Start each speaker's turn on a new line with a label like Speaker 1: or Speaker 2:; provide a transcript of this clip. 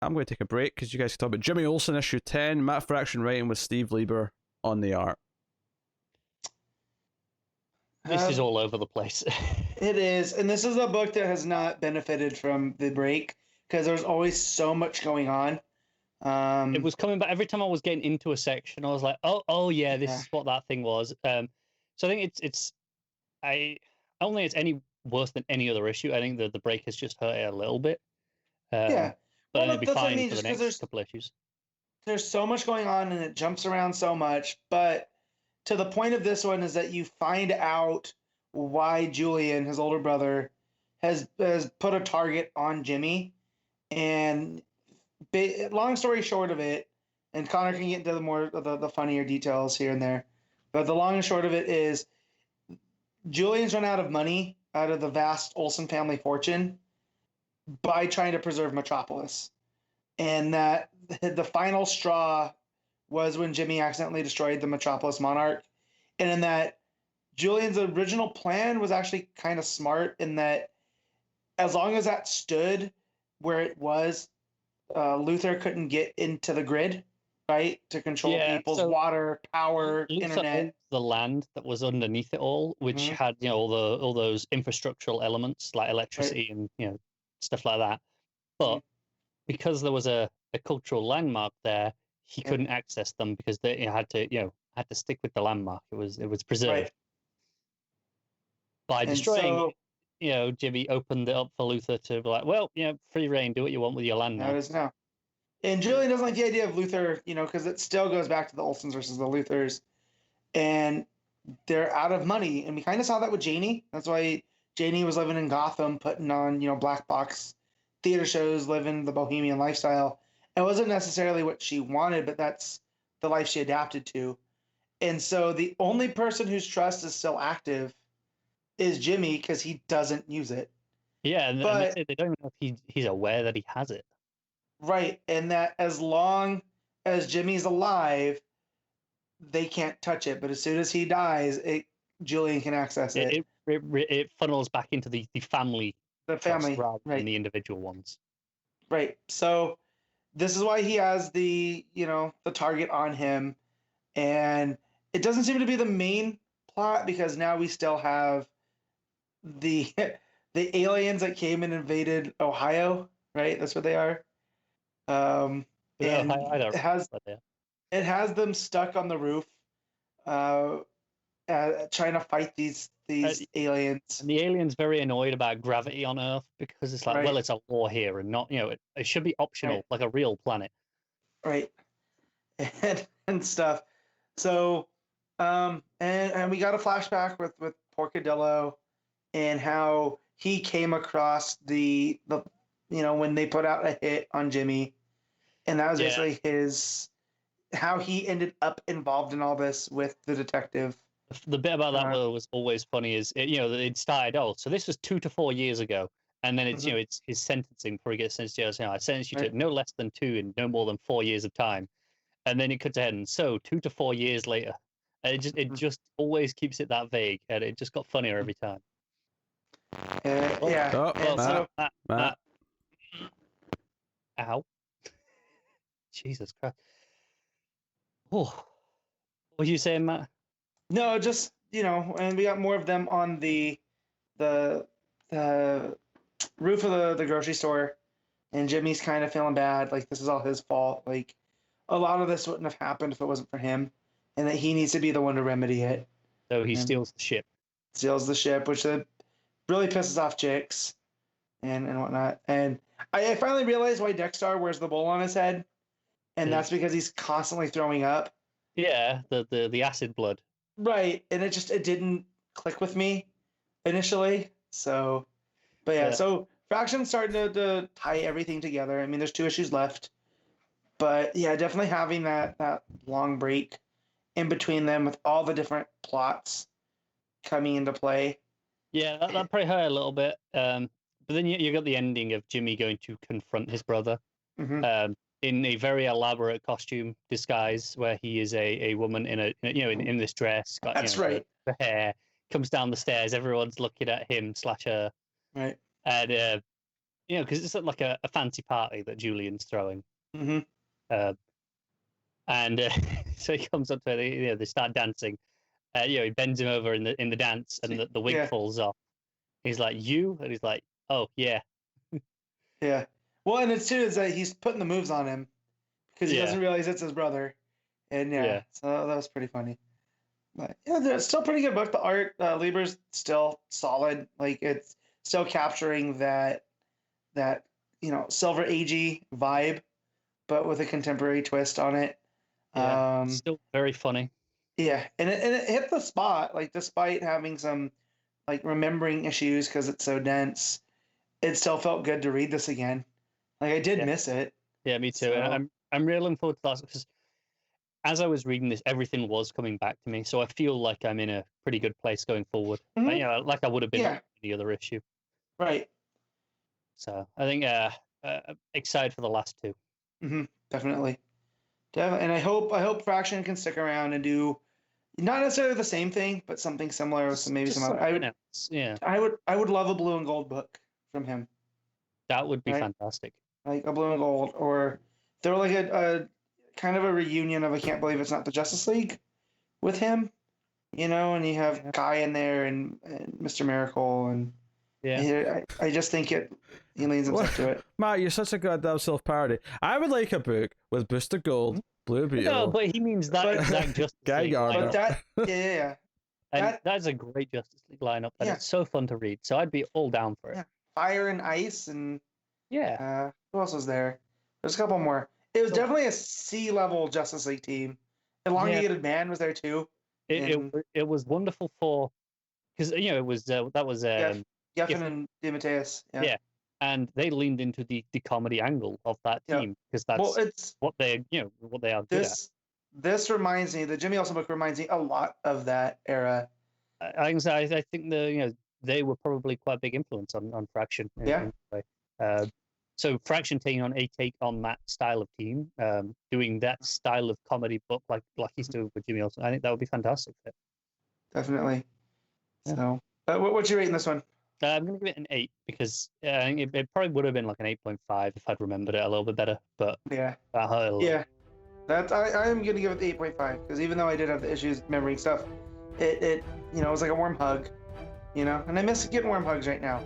Speaker 1: I'm going to take a break because you guys can talk about Jimmy Olsen issue 10, Matt Fraction writing with Steve Lieber on the art.
Speaker 2: This is all over the place.
Speaker 3: It is, and this is a book that has not benefited from the break because there's always so much going on.
Speaker 2: It was coming back every time I was getting into a section. I was like, oh yeah, this is what that thing was. So I think I don't think it's any worse than any other issue. I think the break has just hurt it a little bit.
Speaker 3: Yeah,
Speaker 2: but it'll be fine for the next couple issues.
Speaker 3: There's so much going on, and it jumps around so much. But to the point of this one is that you find out why Julian, his older brother, has put a target on Jimmy. And long story short of it, and Connor can get into the more the funnier details here and there, but the long and short of it is Julian's run out of money out of the vast Olsen family fortune by trying to preserve Metropolis. And that the final straw was when Jimmy accidentally destroyed the Metropolis Monarch. And in that, Julian's original plan was actually kind of smart in that as long as that stood where it was, Luthor couldn't get into the grid, right? To control people's water, power,
Speaker 2: Luthor
Speaker 3: internet.
Speaker 2: owned the land that was underneath it all, which had, all those infrastructural elements like electricity and, stuff like that. But because there was a cultural landmark there, he couldn't access them because they had to stick with the landmark. It was preserved. By destroying Jimmy opened it up for Luthor to be like, well, free reign, do what you want with your land now.
Speaker 3: That is now. And Julian doesn't like the idea of Luthor, because it still goes back to the Olsens versus the Luthors. And they're out of money. And we kind of saw that with Janie. That's why Janie was living in Gotham, putting on, black box theater shows, living the bohemian lifestyle. It wasn't necessarily what she wanted, but that's the life she adapted to. And so the only person whose trust is still active is Jimmy because he doesn't use it.
Speaker 2: Yeah, and they don't even know if he's aware that he has it.
Speaker 3: Right, and that as long as Jimmy's alive, they can't touch it. But as soon as he dies, Julian can access it.
Speaker 2: It funnels back into the family.
Speaker 3: The family,
Speaker 2: rather than the individual ones.
Speaker 3: Right. So this is why he has the target on him, and it doesn't seem to be the main plot because now we still have the aliens that came and invaded Ohio. Right. That's what they are. And it has them stuck on the roof, trying to fight these aliens.
Speaker 2: And the aliens very annoyed about gravity on Earth because it's like, well, it's a war here and not, it should be optional, like a real planet.
Speaker 3: Right. And stuff. So, and we got a flashback with Porcadillo and how he came across the when they put out a hit on Jimmy, and that was basically how he ended up involved in all this with the detective.
Speaker 2: The bit about that was always funny is, it started, so this was 2 to 4 years ago. And then it's, it's his sentencing before he gets sentenced to jail. I sentenced you to no less than 2 and no more than 4 years of time. And then it cuts ahead and 2 to 4 years later. And it just always keeps it that vague. And it just got funnier every time.
Speaker 1: Matt.
Speaker 2: Ow. Jesus Christ. Oh. What were you saying, Matt?
Speaker 3: No, just, and we got more of them on the roof of the grocery store, and Jimmy's kind of feeling bad, like this is all his fault. Like a lot of this wouldn't have happened if it wasn't for him, and that he needs to be the one to remedy it.
Speaker 2: So he steals the ship.
Speaker 3: Steals the ship, which really pisses off chicks and whatnot. And I finally realized why Dexter wears the bowl on his head, and that's because he's constantly throwing up.
Speaker 2: Yeah, the acid blood.
Speaker 3: Right, and it didn't click with me initially. So, but so Fraction's starting to tie everything together. I mean, there's 2 issues left, but definitely having that long break in between them with all the different plots coming into play.
Speaker 2: Yeah, that probably hurt a little bit. But then you got the ending of Jimmy going to confront his brother. In a very elaborate costume disguise, where he is a woman in this dress. Got,
Speaker 3: That's
Speaker 2: the hair, comes down the stairs. Everyone's looking at him / her.
Speaker 3: Right.
Speaker 2: And you know, because it's like a fancy party that Julian's throwing.
Speaker 3: Mm-hmm.
Speaker 2: And so he comes up to it, you know, they start dancing. You know, he bends him over in the dance, and the wig
Speaker 3: Yeah.
Speaker 2: falls off. He's like, "You?" And he's like, "Oh, yeah."
Speaker 3: Yeah. Well, and it's too is that he's putting the moves on him because he doesn't realize it's his brother. And so that was pretty funny. But yeah, it's still pretty good book. The art, Lieber's still solid. Like it's still capturing that Silver Agey vibe, but with a contemporary twist on it.
Speaker 2: Yeah, still very funny.
Speaker 3: Yeah, and it hit the spot. Like despite having some like remembering issues because it's so dense, it still felt good to read this again. Like I did miss it.
Speaker 2: Yeah, me too.
Speaker 3: So...
Speaker 2: And I'm really looking forward to that because as I was reading this, everything was coming back to me. So I feel like I'm in a pretty good place going forward.
Speaker 3: Mm-hmm.
Speaker 2: Like I would have been in the other issue.
Speaker 3: Right.
Speaker 2: So I think excited for the last two.
Speaker 3: Mm-hmm. Definitely. And I hope Fraction can stick around and do not necessarily the same thing, but something similar with maybe some other. I would love a blue and gold book from him.
Speaker 2: That would be fantastic.
Speaker 3: Like a blue and gold, or throw like a kind of a reunion of I Can't Believe It's Not the Justice League with him, and you have Kai in there and Mr. Miracle and I just think he leans himself to it.
Speaker 1: Matt, you're such a goddamn self-parody. I would like a book with Booster Gold, Blue Beetle.
Speaker 2: No, but he means that exact Justice
Speaker 1: Guy
Speaker 2: League.
Speaker 1: Gardner.
Speaker 3: But
Speaker 2: and that's a great Justice League lineup, and it's so fun to read. So I'd be all down for it.
Speaker 3: Yeah. Fire and Ice and who else was there? There's a couple more. It was definitely a C-level Justice League team. Elongated Man was there too.
Speaker 2: It was wonderful for because it was that was
Speaker 3: Geffen and DeMatteis.
Speaker 2: Yeah, and they leaned into the comedy angle of that team because that's what they are good at.
Speaker 3: This reminds me, the Jimmy Olsen book reminds me a lot of that era.
Speaker 2: I think they were probably quite a big influence on Fraction. So Fraction taking on a take on that style of team, doing that style of comedy book like he's doing with Jimmy Olsen. I think that would be fantastic.
Speaker 3: Definitely. Yeah. So, what's your rating this one?
Speaker 2: I'm going to give it an 8 because I think it probably would have been like an 8.5 if I'd remembered it a little bit better. But that hurt a little.
Speaker 3: I'm going to give it the 8.5 because even though I did have the issues remembering stuff, it was like a warm hug, and I miss getting warm hugs right now.